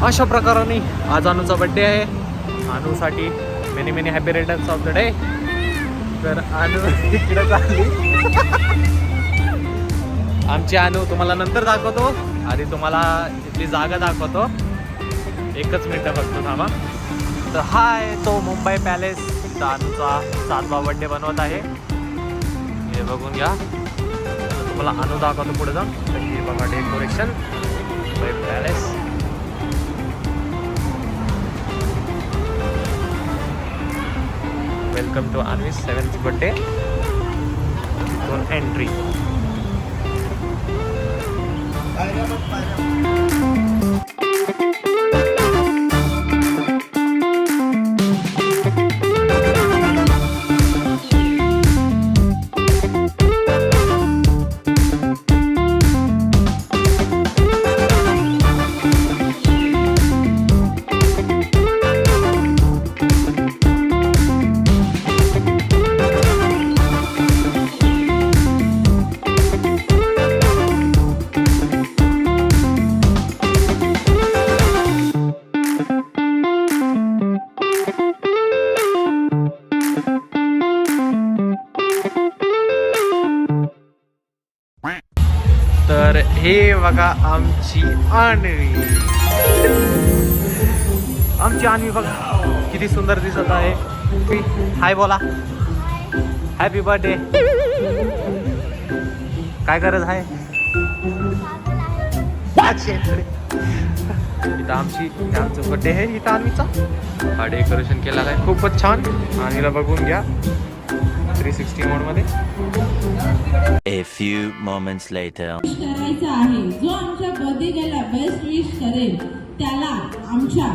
अशा प्रकाराने आज अनुचा बड्डे आहे. अनुसाठी many many happy returns of the day. तर अनु इकडे चालली. आमची अनु तुम्हाला नंतर दाखवतो. आधी तुम्हाला इथली जागा दाखवतो. एकच मिनटं फक्त थांबा. तर हा आहे तो मुंबई पॅलेस. इथं अनुचा 7वा बड्डे बनवत आहे. हे बघून घ्या. तुम्हाला अनु दाखवतो पुढे जाऊन. तर हे बघा decoration Mumbai palace. Welcome to Anvi's 7th birthday. Entry. तर हे बघा आमची अन्वी. आमची अन्वी बघा किती सुंदर दिसत आहे. हाय बोला. Happy birthday. काय गरज आहे. इथं आमचं बर्थडे आहे. इथं अन्वीचा हा डेकोरेशन केला आहे खूपच छान. अन्वीला बघून घ्या 360 मोड मध्ये. A few moments later. करायचा आहे. जो आमच्या बर्थडे गेला बेस्ट विश करेल त्याला आमच्या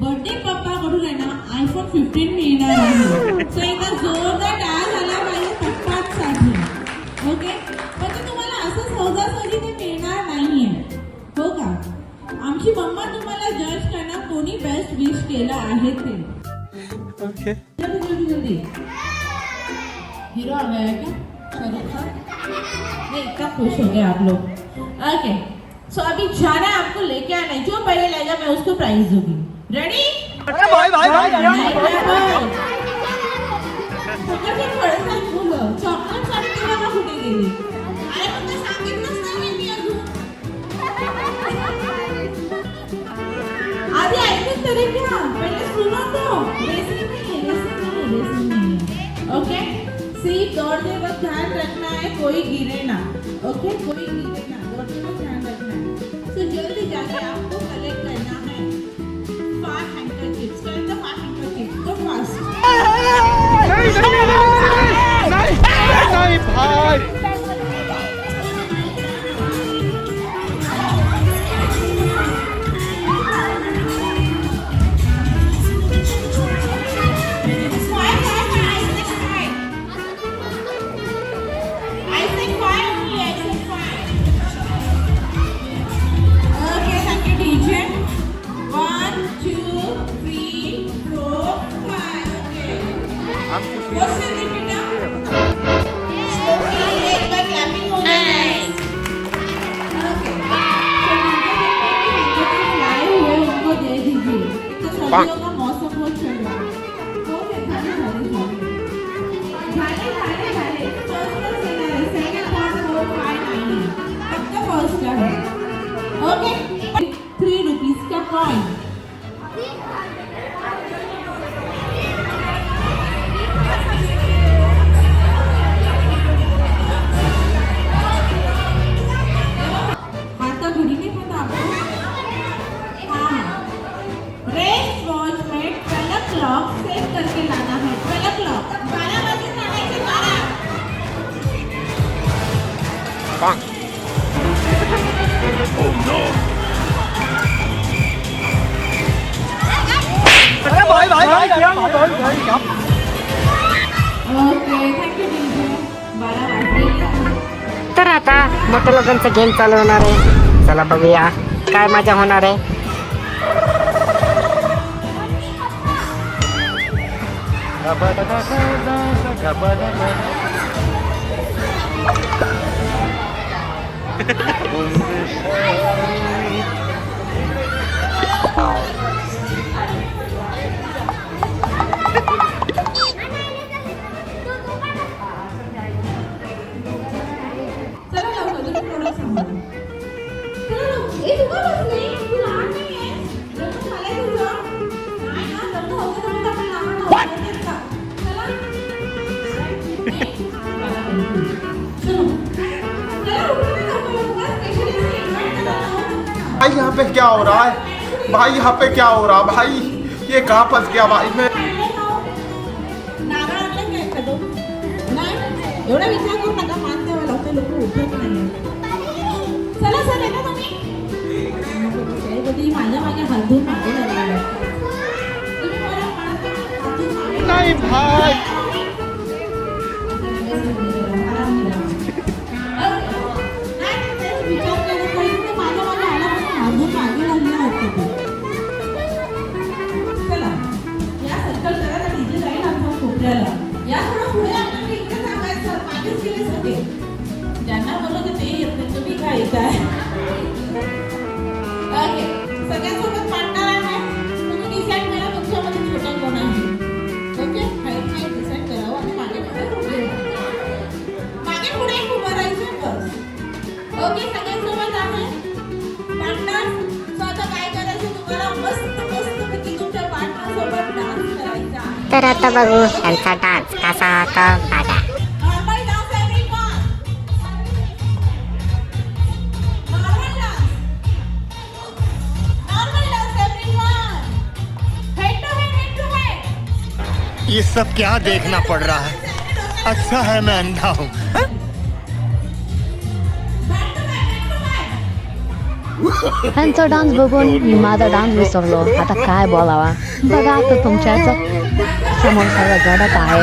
बर्थडे पप्पाकडून आहे ना iPhone 15 मिळणार आहे. तो एकदा जोरदार टाळ्या झाला पाहिजे पप्पांसाठी. ओके. पण ते तुम्हाला असं सहजासहजी ते मिळणार नाहीये. हो का. आमची मम्मा तुम्हाला जज करणार कोणी बेस्ट विश केला आहे ते. ओके. जल्दी हीरो आ गया है क्या शाहरुख खान. नहीं इतना खुश हो गए आप लोग. ओके. सो अभी जाना है आपको लेके आना है. जो पहले लाएगा मैं उसको प्राइज दूंगी. Ready. Bye bye bye. Chocolate साठी तेव्हा कुठे गेली. अरे फक्त सांगितलंच नाही मी अजून. आधी ऐकून तरी घ्या. पहिले सुनो तो. रेसिंग नहीं. ओके. सीट दौड़ते वक्त ध्यान रखना है कोई गिरे ना. ओके. कोई गिरे ना. दौड़ते वक्त ध्यान रखना है. तो जल्दी जाके आपको कलेक्ट करना है 5 handkerchiefs. Collect the 5 handkerchiefs. Go fast. नहीं भाई. सर्दियों का मौसम बहुत चल रहा है. झाले. फर्स्ट येणार आहे. सेकंड 3rd 4th 5 नाही. फक्त फर्स्ट आहे. ओके. 3 रुपीज का कॉइन. आता घरी नाही खाता आपण. क्लॉक सेट करके लाना है. 12 क्लॉक 12 बजे लाने 12. Oh no. अरे भाई ओके. Thank you DJ. 12 वाजले. तर आता मोठ्या लोकांचा गेम चालू होणार आहे. चला बघूया काय मजा होणार आहे. पे क्या हो रहा है भाई? यहाँ पे क्या हो रहा भाई? ये कहाँ फंस गया भाई मैं? नारळ आणलं काय का तो? नाही एवढा विचार करू नका, मान द्यावा लागतो, लोक उठत नाही. चला सर येता तुम्ही. कधी माझ्या मागे हलधून मागे लागला. तुम्ही मला हलधून मागे नहीं भाई. आराम करा. नाही तेच विचार केला पाहिजे ते माझ्या मागे आल्यापासून हलधून मागे लागला होता तो. चला या सर्कल करा ना, तिथे जाईल आपण कोपऱ्याला. या थोडं पुढे आपण इकडे थांबायचं, मागेच गेले सगळे. ज्यांना बोलवते ते येत नाही, तुम्ही काय येताय? ओके, सगळ्यांसोबत पार्टनर आहे. तुम्ही डिसाईड करा तुमच्यामध्ये छोटा कोण आहे. ओके, हाईट डिसाईड करावं आणि मागे पुढे उभं राहायचं बस. ओके, सगळ्यांसोबत आहे पार्टनर. सो आता काय करायचं तुम्हाला? मस्त पैकी तुमच्या पार्टनर सोबत डान्स करायचा आहे. तर आता बघू यांचा डान्स कसा होता बघा. Normal dance everyone. Normal dance. Normal dance everyone. Head to head. ये सब क्या देखना पड़ रहा है? अच्छा है मैं अंधा हूँ. ह्यांचा डान्स बघून मी माझा डान्स विसरलो. आता काय बोलावा. बघा आता तुमच्या समोर सगळं घडत आहे.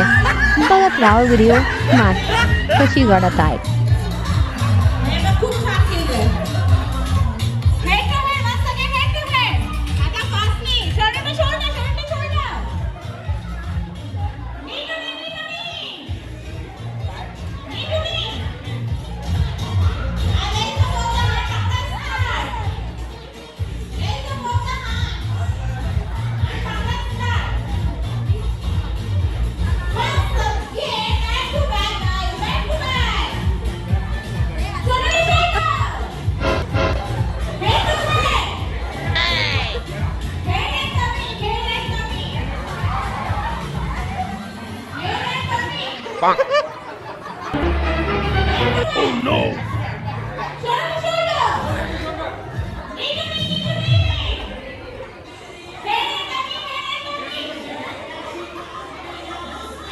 बघत राहा व्हिडिओ कशी घडत आहे. खूप छान केलंय. हेड टू हेड, मस्त गेम. Head to head. आता fastly shoulder to shoulder, shoulder to shoulder. Knee to knee, knee to knee. Knee to नी. आणि एक बोलता हात स्टार्ट. एक बोलता हात. आणि स्टार्ट. मस्त game. Back to back guys, back to back. Shoulder to shoulder. Head to head. Head and कमी, हेड एंड कमी. हेड एंड कमी. Oh no. Shoulder to shoulder. Knee to knee, knee to knee. Head and tummy, head and tummy.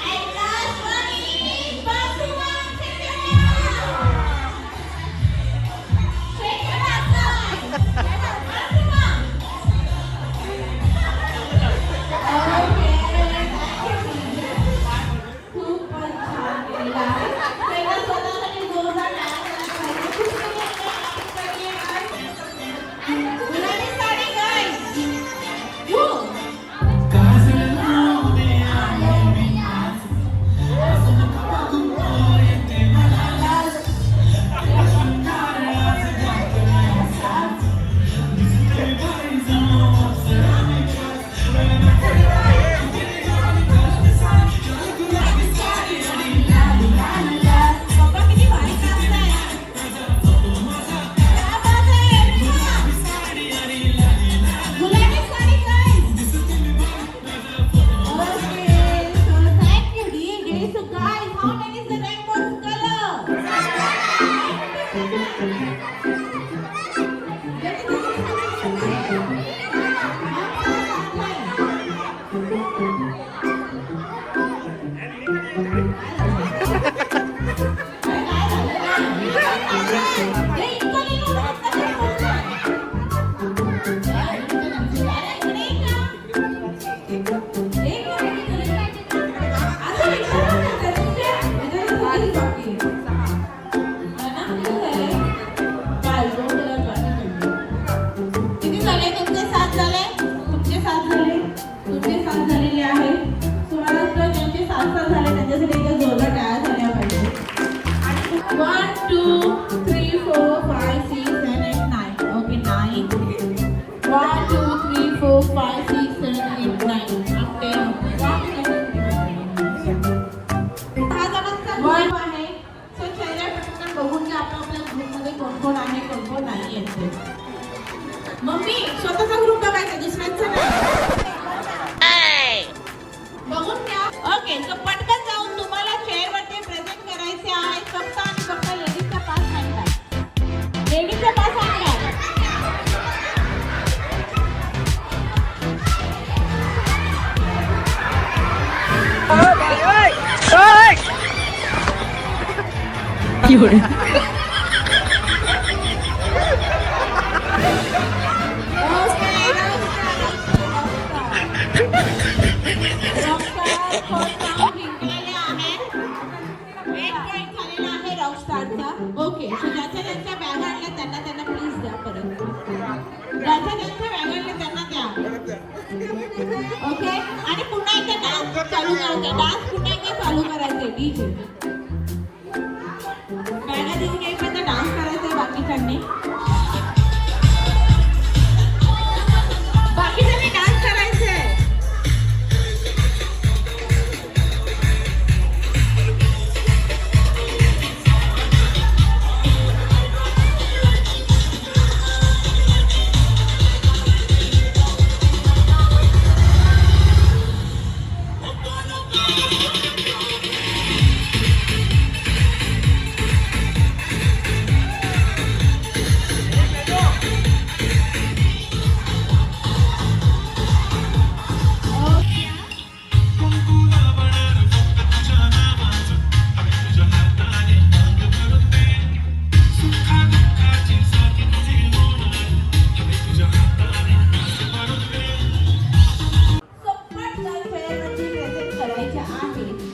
And last one is back to one. Shake your hands. Shake your hands guys. Back to one. Okay. खूपच छान केला. सगळ्यांना स्वतःसाठी जोरदार टाळ्या वाजवायच्या. खूप सगळे गुलाबी साडी guys. Woo. पप्पा किती भारी नाचताय. क्या बात है. गुलाबी sari guys. Okay, so thank you DJ. So guys, how many is the rainbow color? किती झाले तुमचे? 7 झाले. तुमचे 7 झाले. तुमचे 7 झालेले आहे. तुम्हाला तर ज्यांचे 7 झाले त्यांच्यासाठी एकदा जोरदार टाळ्या झाल्या पाहिजे. 1 2 3 4 5 6 7 8 9. ओके 9. 1 2 3 4 5 6 7 8 9. आपटे 6 जणांचा ग्रुप आहे. सो चेहरा पटकन बघून घ्या आपल्या ग्रुपमध्ये कोण कोण आहे, कोण कोण नाही येते. मम्मी स्वतःचा ग्रुप बघायचा, दुसऱ्यांचा नाही. बघून घ्या. ओके, सो पटकन जाऊन तुम्हाला चेअरवरती प्रेझेंट करायचे आहे. फक्त आणि फक्त लेडीजचा पास आणला. लेडीजचा पास आणला. ओके, ज्याच्या ज्यांच्या बॅग आणल्या त्यांना त्यांना प्लीज द्या परत. ज्याच्या ज्यांच्या बॅग आणल्या त्यांना द्या. ओके, आणि पुन्हा एकदा डान्स चालू करायचा. डान्स पुन्हा एकदा चालू करायचे. डीजे बॅगा दिली की एकदा डान्स करायचा बाकीच्यांनी. बाकीच्यांनी डान्स करायचे.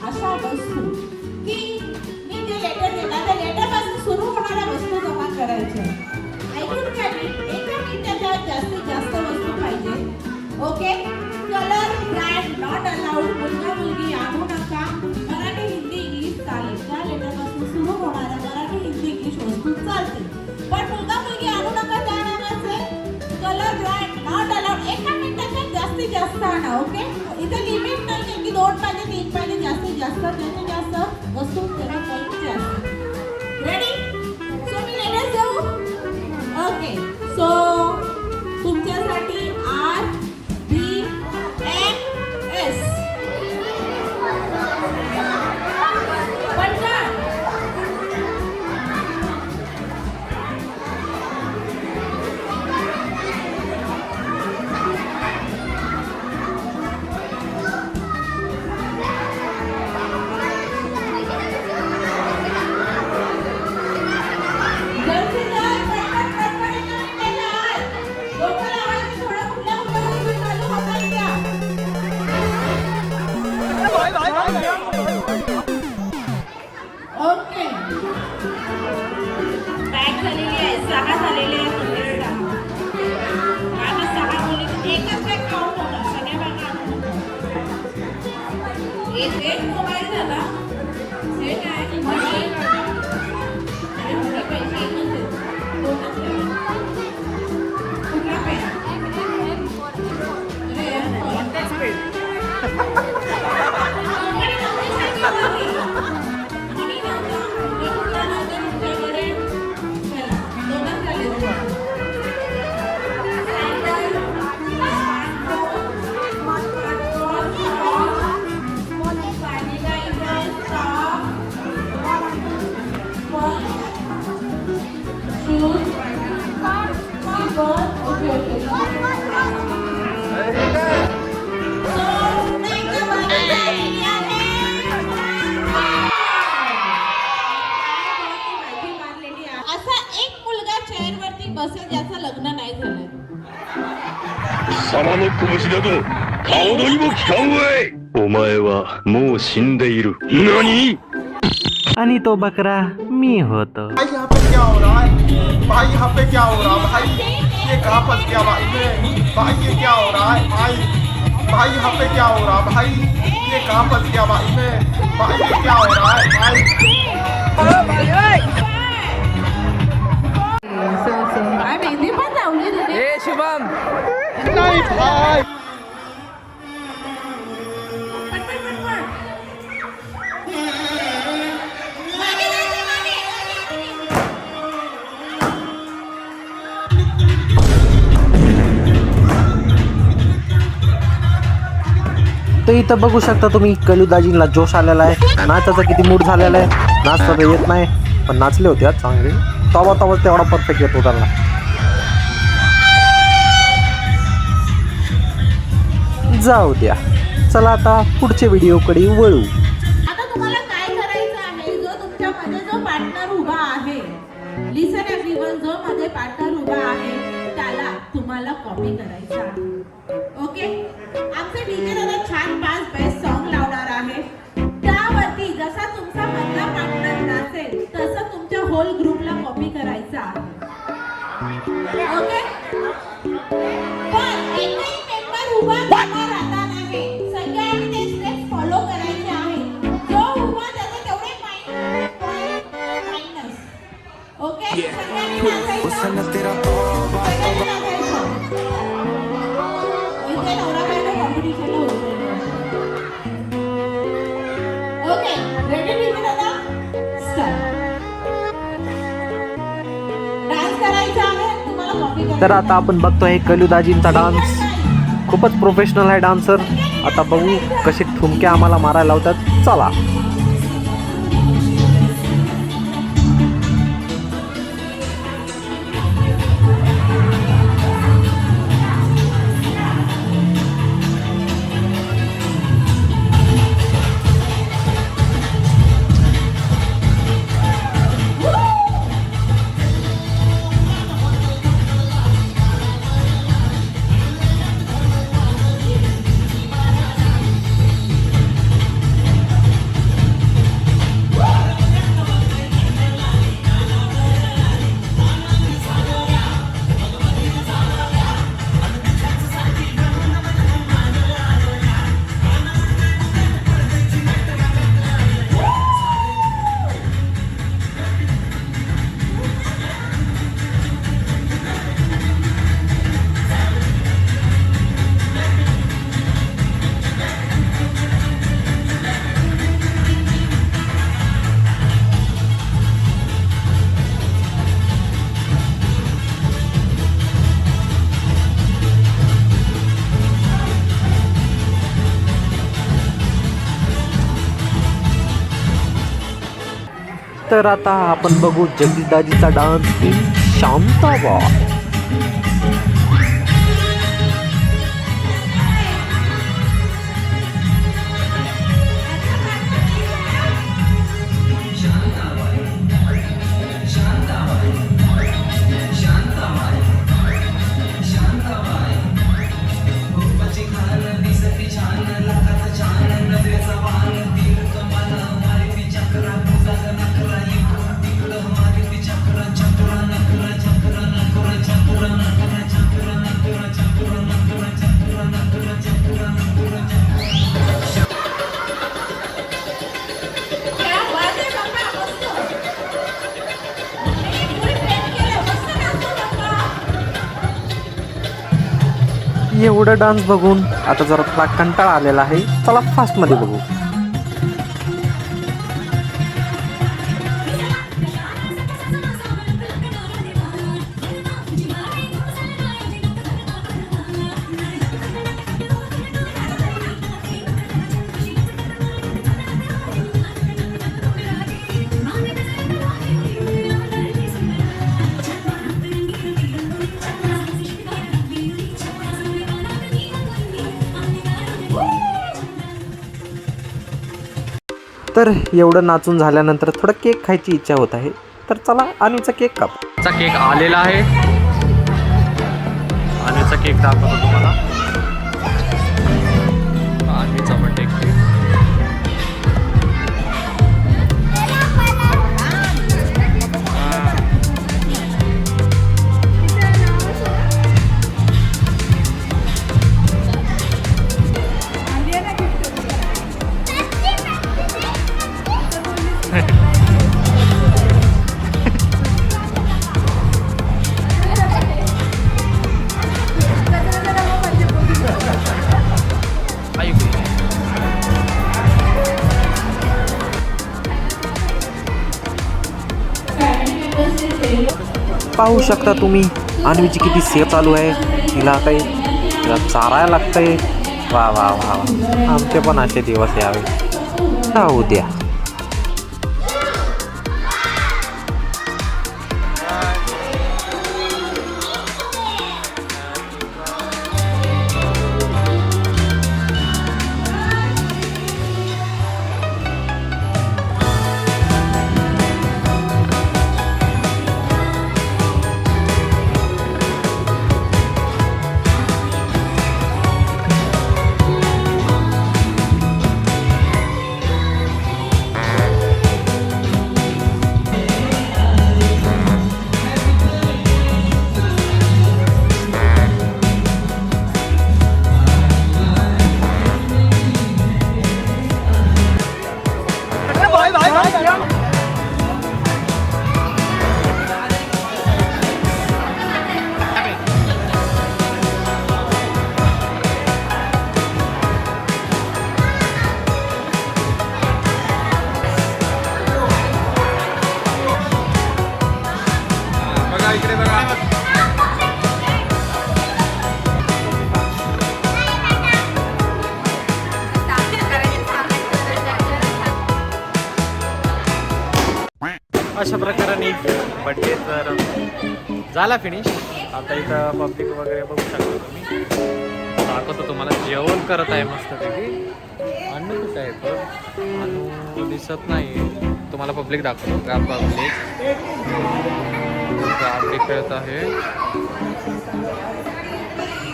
अशा वस्तू की मी जे लेटर देणार त्या लेटरपासून सुरू होणाऱ्या वस्तू जमा करायच्या. ऐकून घ्या, एका मिनिटाच्या जास्तीत जास्त वस्तू पाहिजे. Okay, colour brand not allowed. मुलगा मुलगी आणू नका. मराठी हिंदी इंग्लिश चालेल. त्या लेटरपासून सुरू होणाऱ्या मराठी हिंदी इंग्लिश वस्तू चालतील, पण मुलगा मुलगी आणू नका. त्या नावाचे कलर ब्रँड नॉट अलाउड. एका मिनिटाच्या जास्तीत जास्त आणा. ओके, इथे लिमिट नाही की 2 पाहिजे 3 पाहिजे. जास्तीत जास्त जास्तीत जास्त वस्तू त्याला पॉईंट जास्त. रेडी? सो मी लेटर देऊ. ओके, सो तुमच्यासाठी RBMS पटकन. ओके, बॅग झालेली आहे. 6 झालेले आहेत. आता 6 मुली एकच बॅग काउंट होणार. सगळ्या बॅगा आणू नका. एक मोबाईल झाला. हे काय मोबाईल पैसे एकच आहेत. 2च आहेत. कुठला पेन? असा एक मुलगा चेअरवरती बसेल ज्याचं लग्न नाही झालं. 貴様の拳など顔のにも効かんわい。お前はもう死んでいる。何？ आणि तो बकरा मी होतो. भाई यहाँ पे क्या हो रहा है? भाई यहाँ पे क्या हो रहा है? भाई ये कहाँ फंस गया भाई मैं? भाई ये क्या हो रहा है? भाई यहाँ पे क्या हो रहा है? भाई ये कहाँ फंस गया भाई मैं? भाई ये क्या हो रहा है? काय मेहंदी पण लावली तुझी? शुभम नहीं भाई. तर इथं बघू शकता तुम्ही कलुदाजींना जोश आलेला आहे. नाचाचा किती मूड झालेला आहे. नाचता तर येत नाही पण नाचले होते आज चांगले. तवा तेवढा परफेक्ट येतो त्यांना. जाऊ द्या, चला आता पुढच्या व्हिडिओकडे वळू. आता तुम्हाला काय करायचं आहे? जो तुमच्यामध्ये जो पार्टनर उभा कॉपी करायचा आहे. ओके, आमचे डीजे दादा छान 5 बेस्ट सॉन्ग लावणार आहे. त्यावरती जसा तुमचा मधला पार्टनर नाचेल तसं तुमच्या होल ग्रुपला कॉपी करायचा आहे. ओके, पण एकही मेंबर उभा राहता नाही. सगळ्यांनी ते स्टेप्स फॉलो करायचे आहे. जो उभा त्याचे तेवढे माइनस. ओके, सगळ्यांनी नाचायचं. सगळ्यांनी नाचायचं. इथे नवरा बायको कॉम्पिटिशनला होते. ओके, रेडी डीजे दादा, स्टार्ट. डान्स करायचा आहे, तुम्हाला कॉपी करायची. तर आता आपण बघतोय कलुदाजींचा डान्स. खूपच प्रोफेशनल आहे डान्सर. आता बघू कसे ठुमके आम्हाला मारायला लावतात. चला. तर आता आपण बघू जगदीशदाजीचा डान्स शांताबा. क्या बात आहे बाबा, मस्त. फुल ट्रेन केलं, मस्त नाचतो बाबा. एवढं डान्स बघून आता जरा थोडा कंटाळा आलेला आहे. चला फास्ट मध्ये बघू. तर एवढं नाचून झाल्यानंतर थोडं केक खायची इच्छा होत आहे. तर चला आणूचा केक काप. केक आलेला आहे. आणूचा केक दाखवतो तुम्हाला. आणूचा बर्थडे केक. पाहू शकता तुम्ही अन्वीची किती सेफ चालू आहे. तिला काही तिला चारायला लागतंय. वा वा वा वा, आमचे पण असे दिवस यावे. जाऊ द्या. अशा प्रकारे बड्डे तर झाला फिनिश. आता इथं पब्लिक वगैरे बघू शकता तुम्ही. दाखवतो तुम्हाला जेवण करत आहे मस्तपैकी. अन्न कुठं आहे तर अन्न दिसत नाही. तुम्हाला पब्लिक दाखवतो का पब्लिक गाडी खेळत आहे.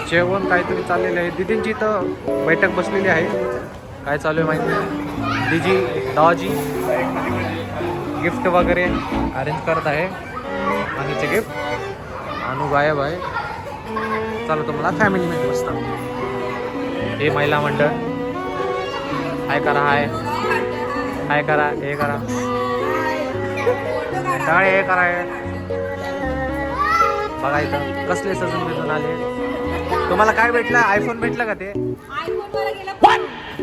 जेवण काहीतरी चाललेलं आहे. दिदींची इथं बैठक बसलेली आहे. काय चालू आहे माहिती नाही. दिदी दावाजी गिफ्ट वगैरे अरेंज करत आहे. अनुचे गिफ्ट. अनु गायब आहे. चला तुम्हाला फॅमिली मध्ये बसतात. हे महिला मंडळ. हाय करा. हाय करा. हे करा. टाळे हे करा. बघा इथं कसले सजून बिजून आले. तुम्हाला काय भेटलं? आयफोन भेटलं का ते?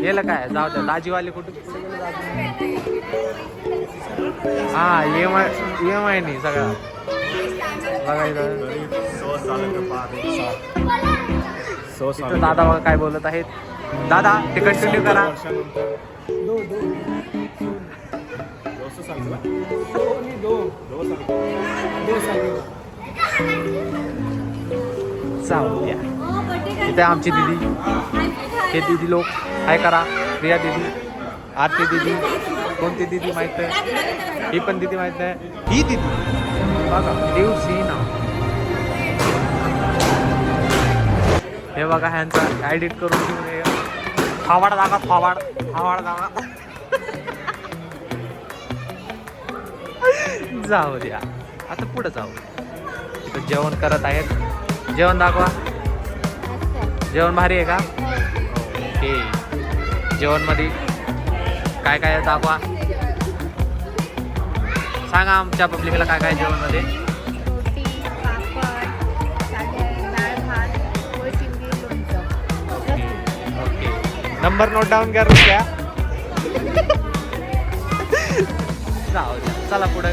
गेलं काय? जाऊ द्या. दाजीवाले कुठे हा EMI नाही सगळं. बघा इथं दादा बघा काय बोलत आहेत. दादा ते कंटिन्यू करा. जाऊ द्या. इथे आमची दिदी. हे दिदी लोक काय करा. प्रिया दिदी, आरती दिदी, कोणती दिदी माहित आहे? ही पण दिदी माहित आहे. ही दिदी बघा देव सीना. हे बघा ह्यांचा एडिट करून घेऊन फावाड जागा. फावाड जागा. जाऊ द्या. आता पुढे जाऊ. इथं जेवण करत आहेत. जेवण दाखवा. जेवण भारी आहे का? ओके. जेवण मध्ये काय काय दाखवा. सांगा आमच्या पब्लिकला काय काय जेवण मध्ये. ओके. नंबर नोट डाऊन करून घ्या. जाऊ द्या. चला पुढे.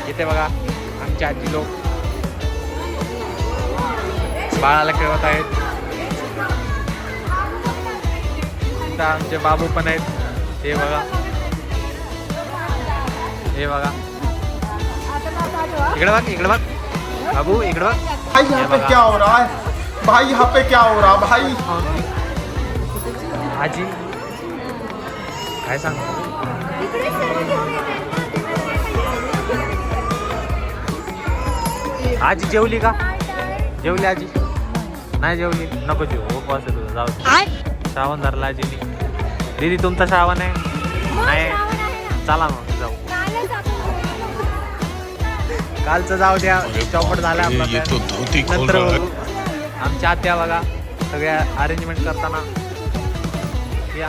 इथे बघा आमच्या आजी लोक बाळाला खेळवत आहेत. इथं आमचे बाबू पण आहेत. हे बघा. हे बघा. इकडे बघ. इकडे बघ बाबू. इकडे बघ. भाई यहाँ पे क्या हो रहा है? भाई यहाँ पे क्या हो रहा है भाई? आजी काय सांगतो. आजी जेवली का? जेवली आजी? नाही जेवली. नको जेवू. उपवास आहे तुझा. जाऊ. श्रावण धरला आजीने. दीदी तुमचा श्रावण आहे? नाही. चला मग जाऊ. कालचं जाऊ द्या. चौपट झाला आपला. नंतर बघू. आमच्या आत्या बघा सगळ्या अरेंजमेंट करताना.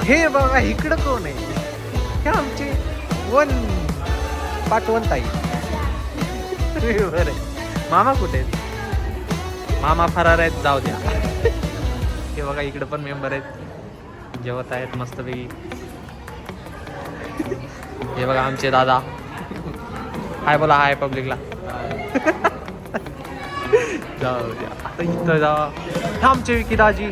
हे बघा इकडं कोण आहे? हे आमचे पाठवण ताई. बरं. मामा कुठे आहेत? मामा फरार आहेत. जाऊ द्या. हे बघा इकडे पण मेंबर आहेत. जेवत आहेत मस्तपैकी. हे बघा आमचे दादा. हाय बोला. हाय पब्लिकला. जाऊ द्या. आता इथं जावा. आमचे विकी दाजी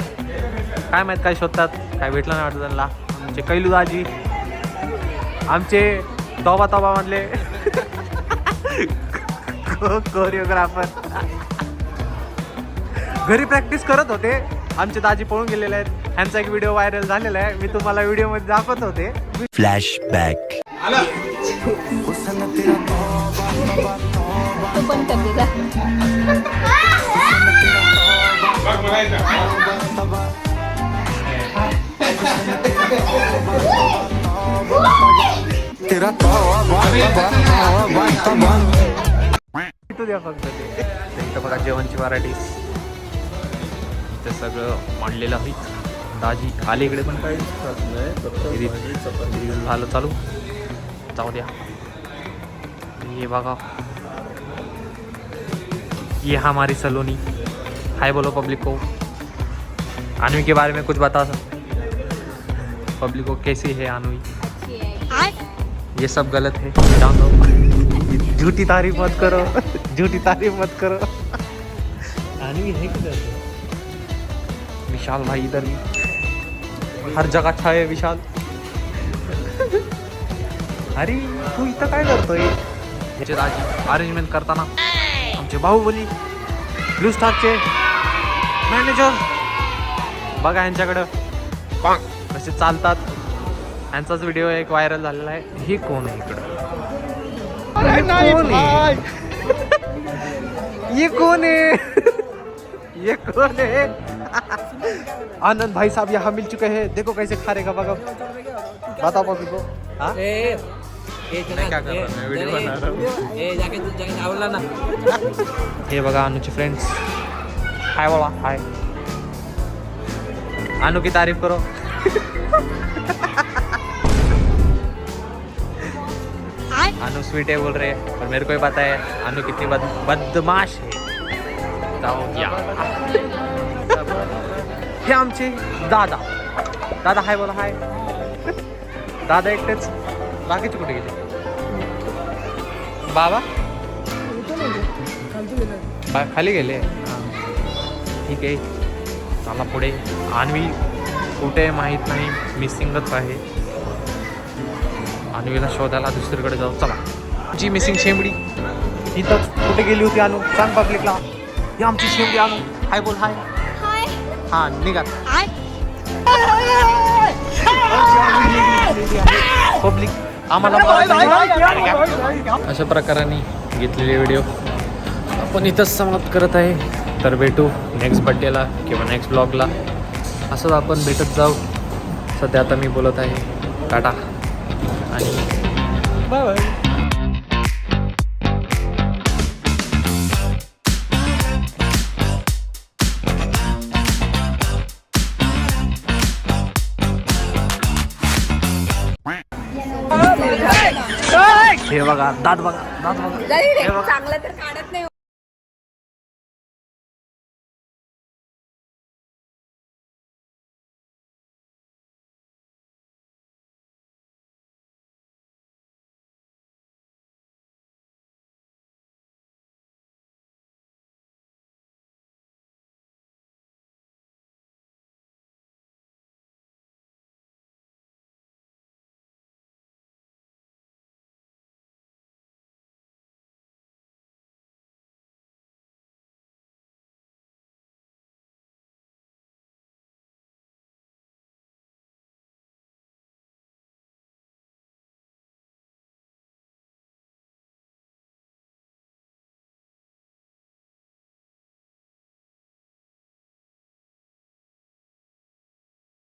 काय माहित काय शोधतात. काय भेटलं नाही वाटतं त्यांना. आमचे कैलू दाजी. आमचे तोबा मधले कोरिओग्राफर. घरी प्रॅक्टिस करत होते. आमचे दाजी पळून गेलेले आहेत. ह्यांचा एक व्हिडिओ व्हायरल झालेला आहे. मी तुम्हाला व्हिडिओ मध्ये दाखवत होते. Flashback. तू पण करते का? द्या फक्त ते बघा जेवणची व्हरायटीज. ते सगळं मांडलेलं आहे. दाजी आले इकडे पण काही झालं चालू. जाऊ द्या. ये बघा. ये हमारी सलोनी. हाय बोलो पब्लिक को. आनवी के बारे में कुछ बता पब्लिक को. कैसी है आनवी? ये सब गलत है. जान दो. झूठी तारीफ मत करो. झूठी तारीफ मत करो. आनवी है किधर? विशाल भाई इधर भी हर जगह छाए विशाल. अरे तू इथं काय करतोय? याचे दाजी अरेंजमेंट करताना आमचे बाहुबली ब्लू स्टारचे मॅनेजर बघा यांच्याकडं कसे चालतात. यांचाच व्हिडिओ एक व्हायरल झालेला आहे. हे कोण आहे इकडं? ये कौन है? ये कौन है? आनंद भाई साहब यहाँ मिल चुके हैं. देखो कैसे खा रहेगा बघा. बताओ पप्पी को. हाँ? मैं क्या कर रहा हूँ? मैं वीडियो बना रहा हूँ. हे बघा अनुचे फ्रेंड्स. हाय बोला हाय. अनु की तारीफ करो. अनु स्वीट है बोल रहे हैं पर मेरे को ही पता है अनु कितनी बदमाश है. जाओ या हे आमचे दादा. दादा हाय बोला हाय. दादा एकटेच बाकीचे कुठे गेले? बाबा खाली गेले. ठीक आहे चला पुढे. अन्वी कुठे माहीत नाही मिसिंगच आहे. अन्वीला शोधायला दुसरीकडे जाऊ. चला जी मिसिंग शेंबडी इथंच कुठे गेली होती अनु सांग पब्लिकला. ही आमची शेंबडी अनु. हाय बोल हाय. हा निघा पब्लिक आम्हाला. अशा प्रकाराने घेतलेले व्हिडिओ आपण इथंच समाप्त करत आहे. तर भेटू नेक्स्ट बड्डेला किंवा नेक्स्ट ब्लॉगला. असंच आपण भेटत जाऊ. सध्या आता मी बोलत आहे टाटा आणि बाय बाय. हे बघा दात बघा दात बघा. हे बघा.